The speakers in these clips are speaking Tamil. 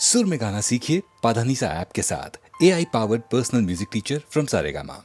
सुर में गाना सीखिए पाधानीसा ऐप के साथ। AI powered personal music teacher from Saregama.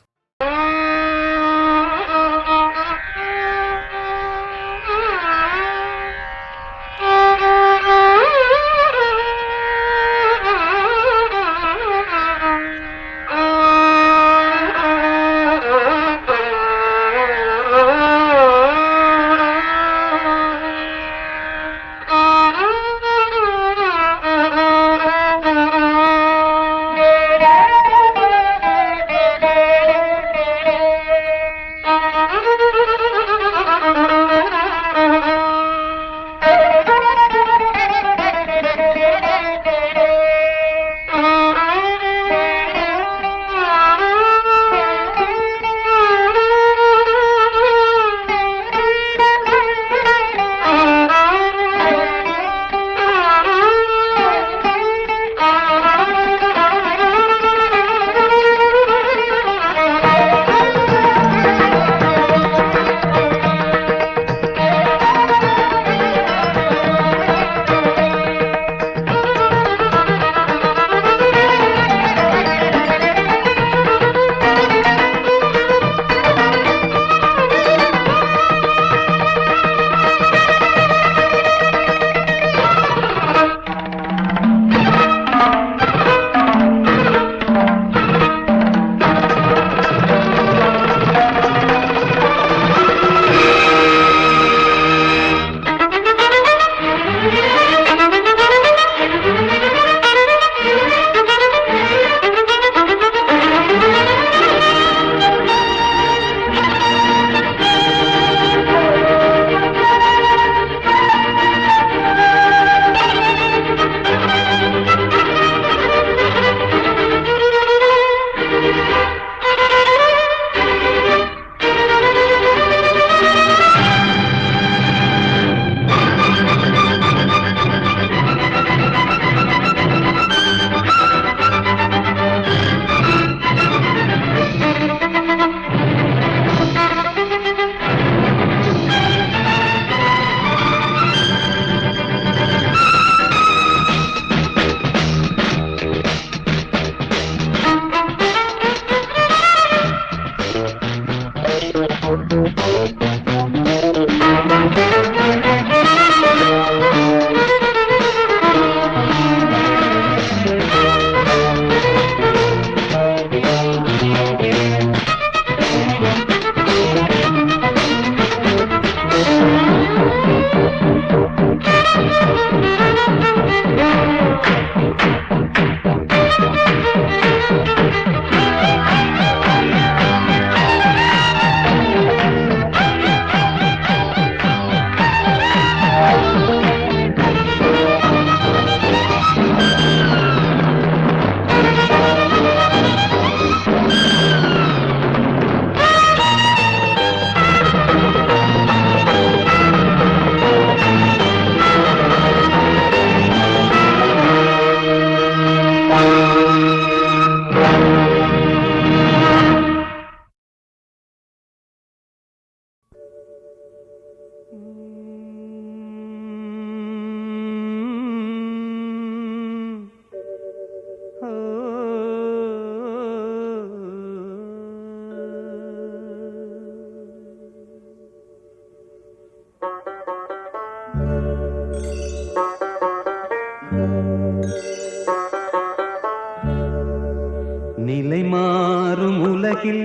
நிலை மாறும் உலகில்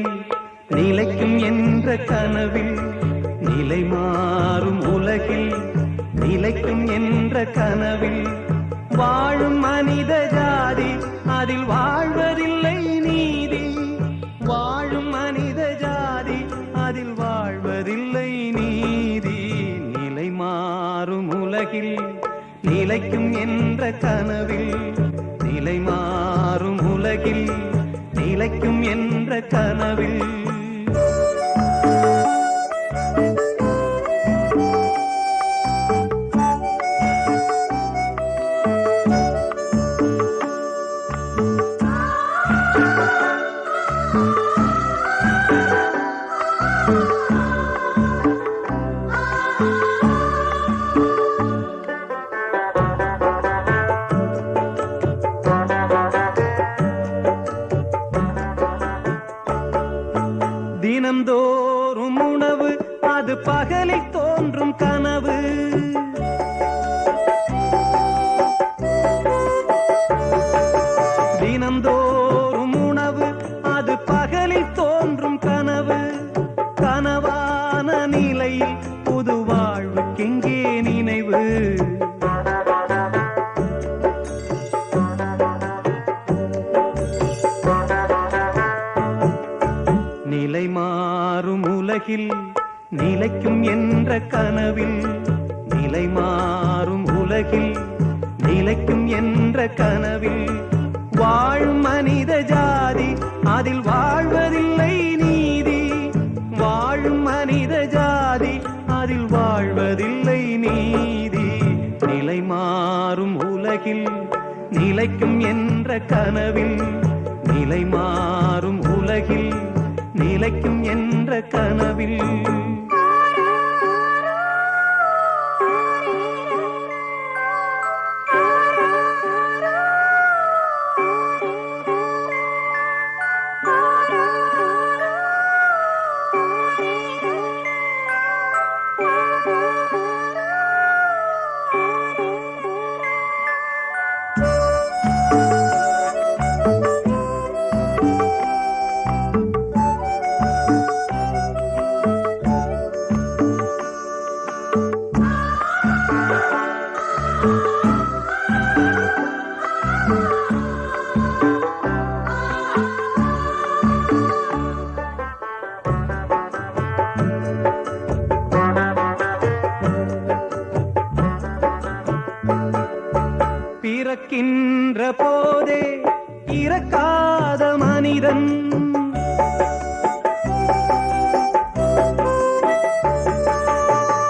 நிலைக்கும் என்ற கனவில், நிலை மாறும் உலகில் நிலைக்கும் என்ற கனவில் வாழும் மனித ஜாதி அதில் வாழ்வதில்லை நீதி. வாழும் மனித ஜாதி அதில் வாழ்வதில்லை நீதி. நிலை மாறும் உலகில் நிலைக்கும் என்ற கனவில், நிலை மாறும் உலகில் நிலைக்கும் என்ற கனவில் உலகில் நிலைக்கும் என்ற கனவில் நிலை மாறும் உலகில் நிலைக்கும் என்ற கனவில் வாழும் மனித ஜாதி அதில் வாழ்வதில்லை நீதி. வாழும் மனித ஜாதி அதில் வாழ்வதில்லை நீதி. நிலை மாறும் உலகில் நிலைக்கும் என்ற கனவில் நிலை மாறும் உலகில் நிலைக்கும் என்ற கனவில் பிறக்கின்ற போதே இறக்காத மனிதன்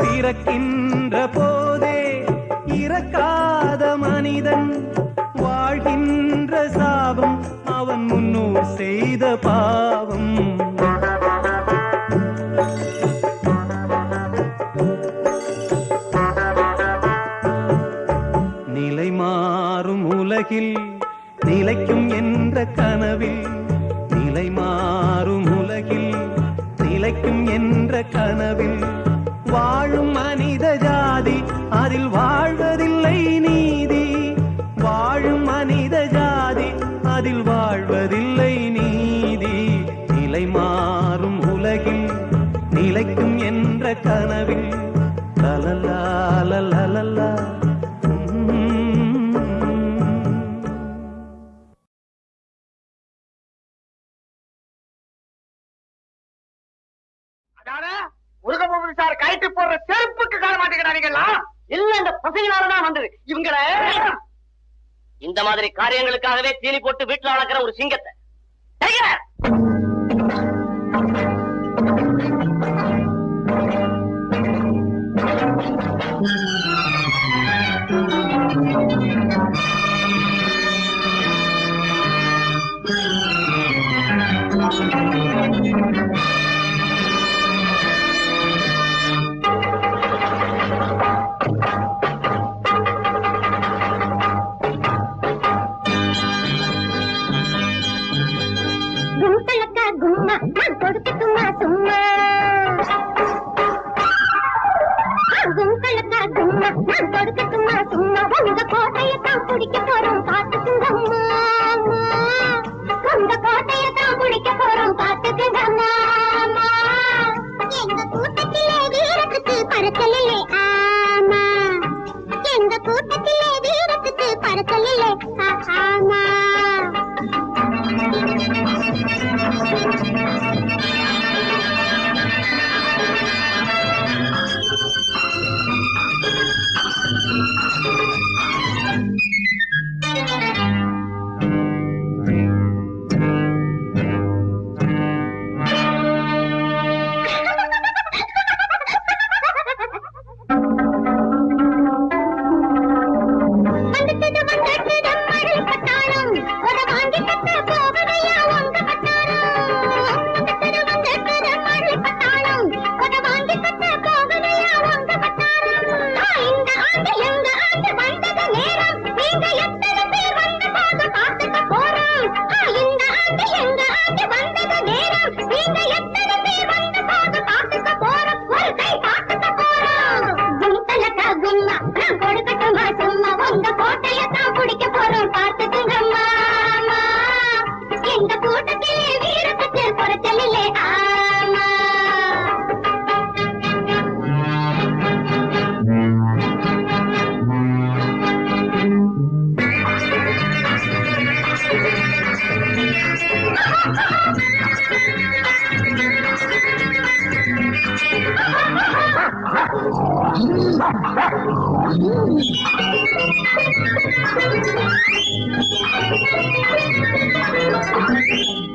பிறக்கின்ற போதே இறக்காத மனிதன் வாழ்கின்ற சாபம் அவன் முன்னோர் செய்த பாவம். நிலை மாறும் உலகில் நிலைக்கும் என்ற கனவில் நிலை மாறும் உலகில் நிலைக்கும் என்ற கனவில் வாழும் மனித ஜாதி அதில் வாழ்வதில்லை நீதி. வாழும் மனித ஜாதி அதில் வாழ்வதில்லை நீதி. நிலை மாறும் உலகில் நிலைக்கும் என்ற கனவில் லலலா லலலா. முருகபூபதி சார் கைட்டு போடுற செருப்புக்கு காண மாட்டேங்கிறாங்களா? இல்ல, இந்த பசங்களாலதான் வந்தது. இவங்களை இந்த மாதிரி காரியங்களுக்காகவே தீனி போட்டு வீட்டுல வளர்க்கிற ஒரு சிங்கத்தை கொடுக்கட்டுமா சும்மா கும்பலுக்கா கும்மா நான் கொடுக்கட்டுமா சும்மா உங்க கோட்டையத்தான் பிடிக்க போறோம் பார்த்துக்குங்கம்மா. உங்க கோட்டையத்தான் பிடிக்க போறோம் பார்த்துக்குங்கம்மா. எங்க கூட்டத்திலே வீரத்துக்கு பறக்கலில்லை. ஆமா, எங்க கூட்டத்திலே வீரத்துக்கு பறக்கலில்லை. ஆமா. வந்துட்டது வந்துட்டது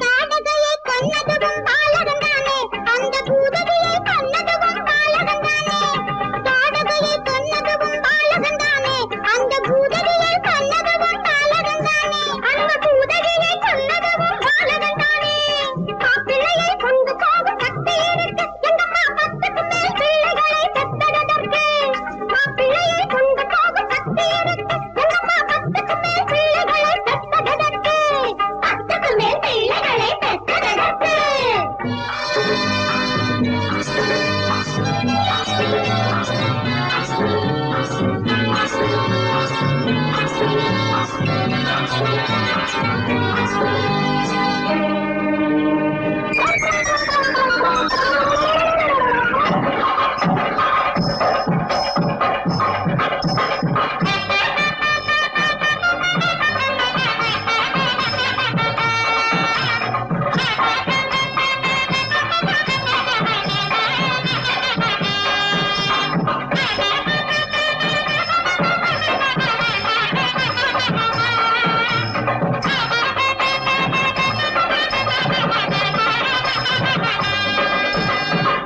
காடகையை கொன்னதும் பாலகந்தானே, அந்த பூதகையை கொன்னதும் பாலகந்தானே. காடகையை கொன்னதும் பாலகந்தானே, அந்த பூதகையை கொன்னதும் பாலகந்தானே. அந்த பூதகையை கொன்னதும் பாலகந்தானே. மாப்பிள்ளையை கொண்டு போகும் சக்தி இருக்கு, எங்கம்மா 10க்கு மேல் பிள்ளைகளை பெற்றதற்கு. மாப்பிள்ளையை கொண்டு போகும் சக்தி இருக்கு, எங்கம்மா 10க்கு மேல் பிள்ளைகளை பெற்றதற்கு. 10க்கு மேல் பிள்ளைகளை பெற்றதற்கு.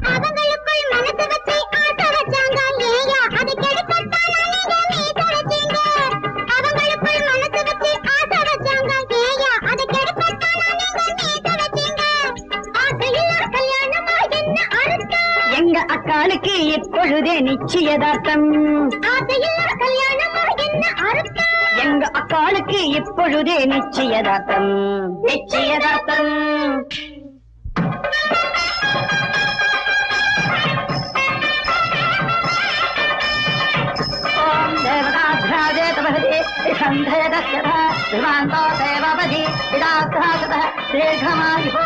அவங்களுக்குள் மனசு வச்சு ஆட்ட வச்சாங்க ஏயா, அதை கெடுக்கத்தான் அன்னைக்கு மீச வச்சீங்க. அவங்களுக்குள் மனசு வச்சு ஆட்ட வச்சாங்க ஏயா, அதை கெடுக்கத்தான் அன்னைக்கு மீச வச்சீங்க. ஆசையில்லா கல்யாணமா என்ன அர்த்தம்? எங்க அக்காளுக்கு இப்பொழுதே நிச்சயதார்த்தம். ஆசையில்லா கல்யாணமா என்ன அர்த்தம்? எங்க அக்காளுக்கு இப்பொழுதே நிச்சயதார்த்தம். நிச்சயதார்த்தம். ஓம் தேவதாத்ராஜே தபஹதி சந்தே தஸ்யதா விமாந்தோ தேவபதி விடாத்ராஜதா தீர்ഘமாயுः.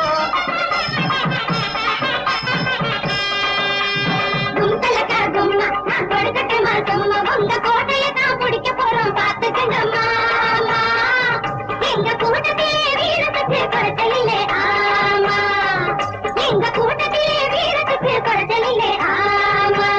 கும்பலக்கா கும்மா, நான் கொடுக்கட்டுமா சும்மா, உங்க கோட்டையை தான் பிடிக்க போறோம் பார்த்துக்கங்க மாமா. எங்க கூட்டத்திலே வீரத்துக்கு குறைச்சலில்லை ஆமா, எங்க கூட்டத்திலே வீரத்துக்கு குறைச்சலில்லை ஆமா.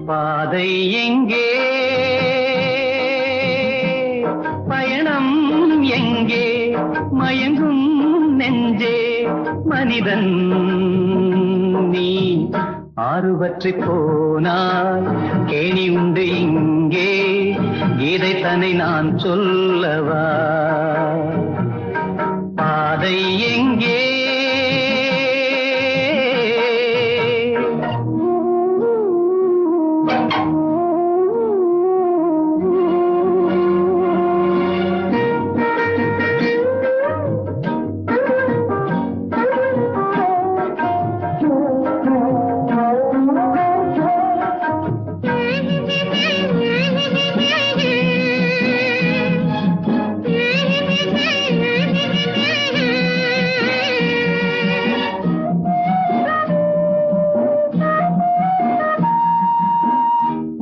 பாதை எங்கே, பயணம் எங்கே, மயங்கும் நெஞ்சே மனிதன் நீ. ஆறுபற்றி போனால் கேணி உண்டு இங்கே, இதைத்தனை நான் சொல்லவா? பாதை எங்கே,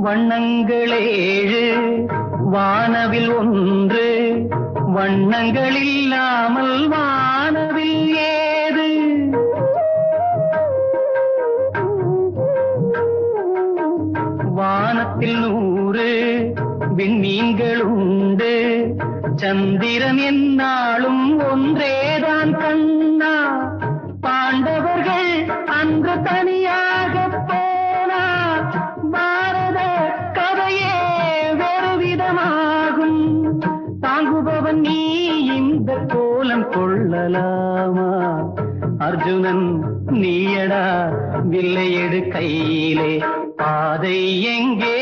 வண்ணங்களேழு வானவில் ஒன்று, வண்ணங்கள் இல்லாமல் வானவில் ஏது? வானத்தில் 100 விண்மீன்கள் உண்டு, சந்திரன் என்னாலும் ஒன்றேதான் கண்ணா. பாண்டவர்கள் அன்று தனியாக போனா, பாரத கதையே வேறு விதமாகும். தாங்குபவன் நீ இந்த கோலம் கொள்ளலாமா? அர்ஜுனன் நீயடா வில்லை எடு கையிலே. பாதை எங்கே,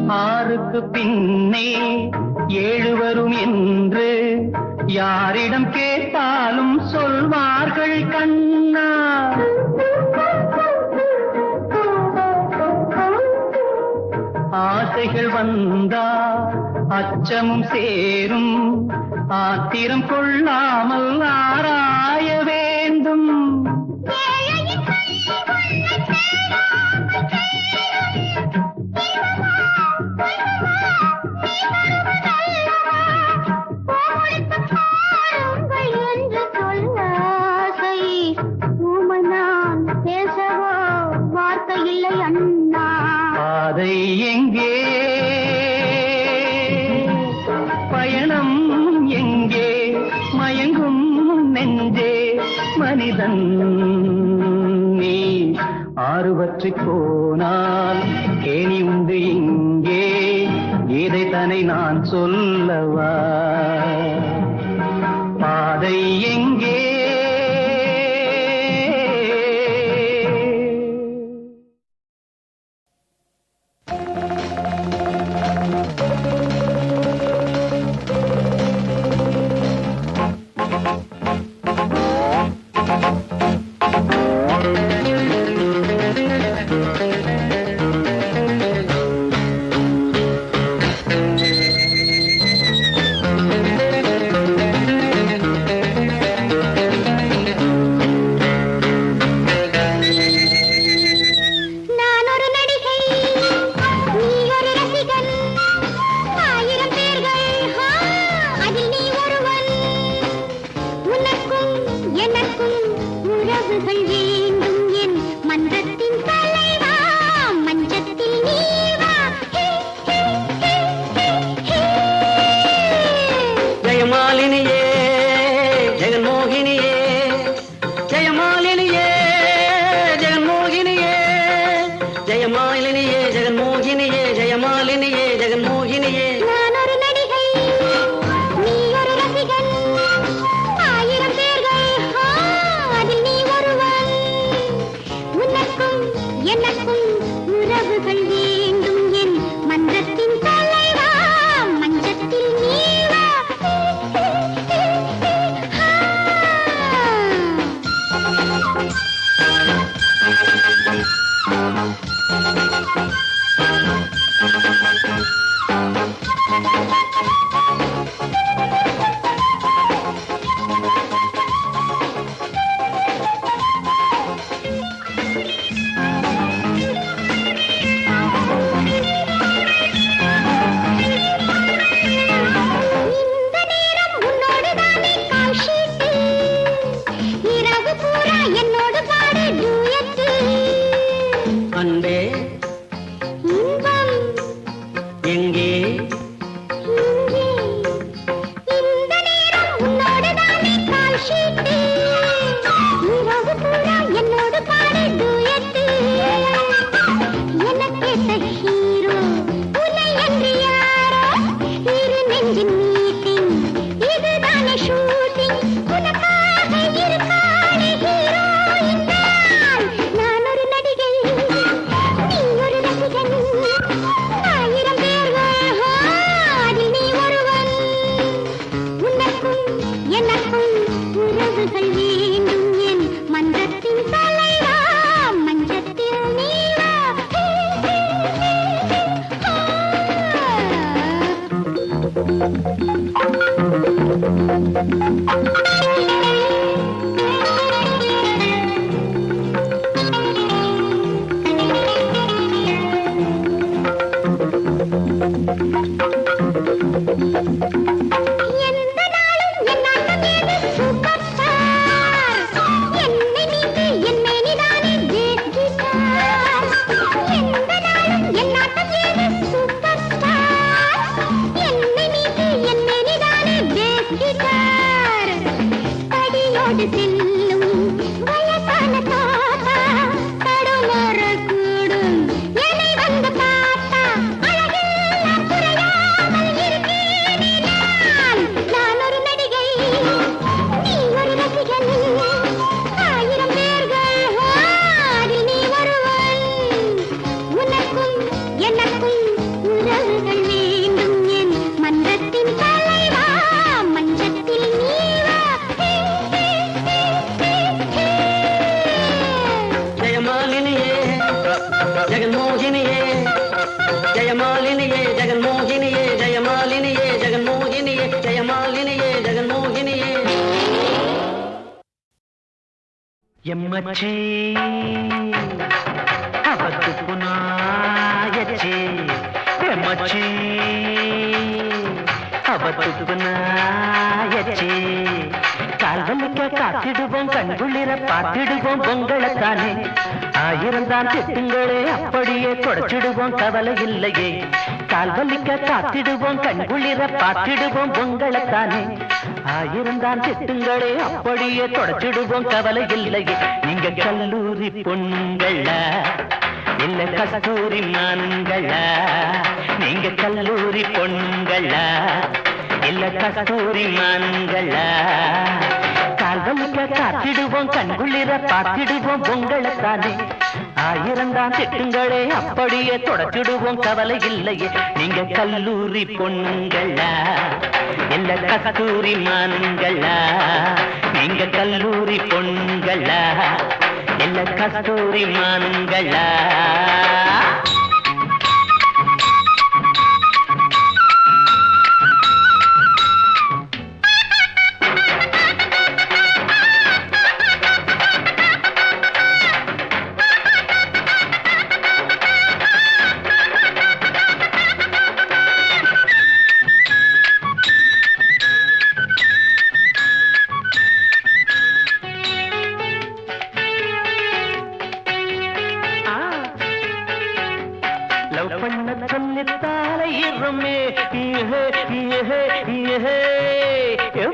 ஆறுக்கு பின்னே ஏழு வரும் என்று யாரிடம் கேட்டாலும் சொல்வார்கள் கண்ணா. ஆசைகள் வந்தா அச்சமும் சேரும், ஆத்திரம் கொள்ளாமல் ஆராய வேண்டும். பாதை எங்கே, பயணம் எங்கே, மயங்கும் நெஞ்சே மனிதன் நீ. ஆறுவற்றி போனால் கேணி உண்டு இங்கே, இதைத்தனை நான் சொல்லவா. பாதை எங்கே, ஜெயமாலினியே ஜெகன்மோகினியே ஜெயமாலினியே ஜெகன்மோகினியே ஜெயமாலினியே ஜெகன்மோகினியே எம்மச்சி அவத்து புனாயச்சி எம்மச்சி அவத்து புனாயச்சி கால்வலிக்க காத்திடுவோம் கண்குளிர பார்த்திடுவோம் பொங்கலைத்தானே ஆயிரம் தான் திட்டுங்களே அப்படியே தொடச்சிடுவோம் கவலை இல்லையே கால்வலிக்க காத்திடுவோம் கண்குளிர பார்த்திடுவோம் பொங்கலைத்தானே ஆயிரம் தான் திட்டுங்களே அப்படியே தொடச்சிடுவோம் கவலை இல்லையே நீங்க கல்லூரி பொண்ணுங்களா இல்ல கஸ்தூரி மான்களா நீங்க கல்லூரி பொண்ணுங்களா இல்ல கஸ்தூரி மான்களா கால்வலிக்க காத்திடுவோம் கண்குளிர பார்த்திடுவோம் பொங்கலைத்தானே ஆயிரம் தான் திட்டுங்களே அப்படியே தொடச்சிடுவோம் கவலை இல்லையே நீங்க கல்லூரி பொண்ணுங்களா இல்ல கஸ்தூரி மான்களா நீங்க கல்லூரி பொண்ணுங்களா இல்ல கஸ்தூரி மான்களா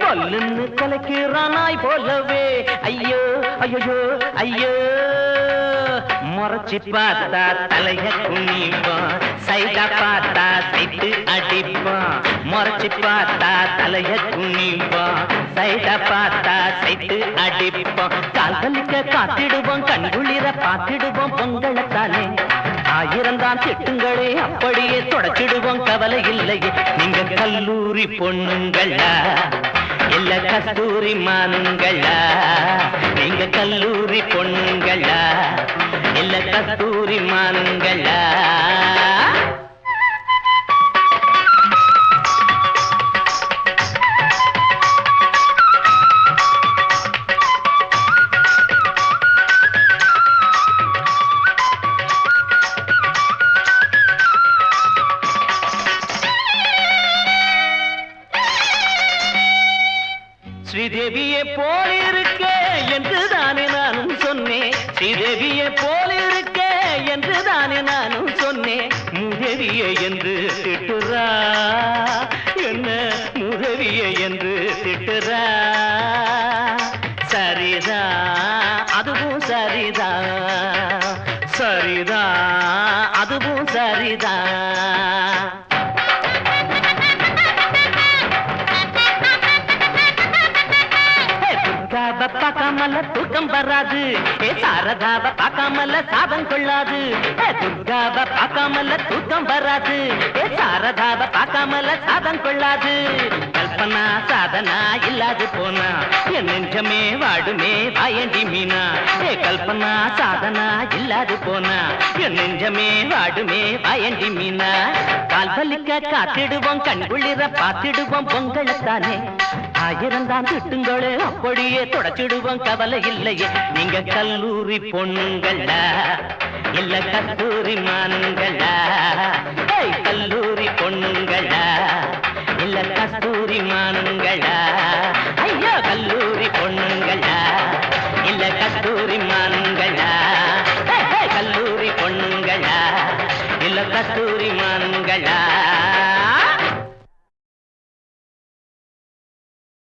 வல்லுன்னு கலக்கிறானாய் போலவே ஐயோ ஐயோ ஐயோ முறைச்சி பார்த்தா தலைய குனிப்பான் சைடா பார்த்தா சைட்டு அடிப்பான் முறைச்சி பார்த்தா தலைய குனிப்பான் சைடா பார்த்தா சைட்டு அடிப்பான் கால்வலிக்க காத்திடுவோம் கண்குளிர பார்த்திடுவோம் பொங்கலைத்தானே ஆயிரம் தான் திட்டுங்களே அப்படியே தொடச்சிடுவோம் கவலை இல்லையே நீங்க கல்லூரி பொண்ணுங்களா இல்ல கஸ்தூரி மான்களா நீங்க கல்லூரி பொண்ணுங்களா இல்ல கஸ்தூரி மான்களா ஸ்ரீதேவியே போல் இருக்க என்று தானே நானும் சொன்னேன் ஸ்ரீதேவியே போல் இருக்க என்று தானே நானும் சொன்னேன் முதவியே என்று திட்டுறா என்ன முதவியே என்று திட்டுறா சரிதா அதுவும் சரிதா சரிதா அதுவும் சரிதா பார்க்காமல தூக்கம் வராது சாரதாவ பார்க்காமல சாபம் கொள்ளாது துர்காவ பார்க்காமல தூக்கம் வராது சாரதாவ பார்க்காமல சாபம் கொள்ளாது கல்பனா சாதனா இல்லாது போனா என் நெஞ்சமே வாடுமே வாயண்டி மீனா கல்பனா சாதனா இல்லாது போனா என் நெஞ்சமே வாடுமே வாயண்டி மீனா கால்வலிக்க காத்திடுவோம் கண்குளிர பார்த்திடுவோம் பொங்கலைத்தானே ஆயிரம் தான் திட்டுங்களே அப்படியே தொடச்சிடுவோம் கவலை இல்லையே நீங்க கல்லூரி பொண்ணுங்களா இல்ல கஸ்தூரி மான்களா கல்லூரி பொண்ணுங்களா இல்ல கஸ்தூரி மான்களா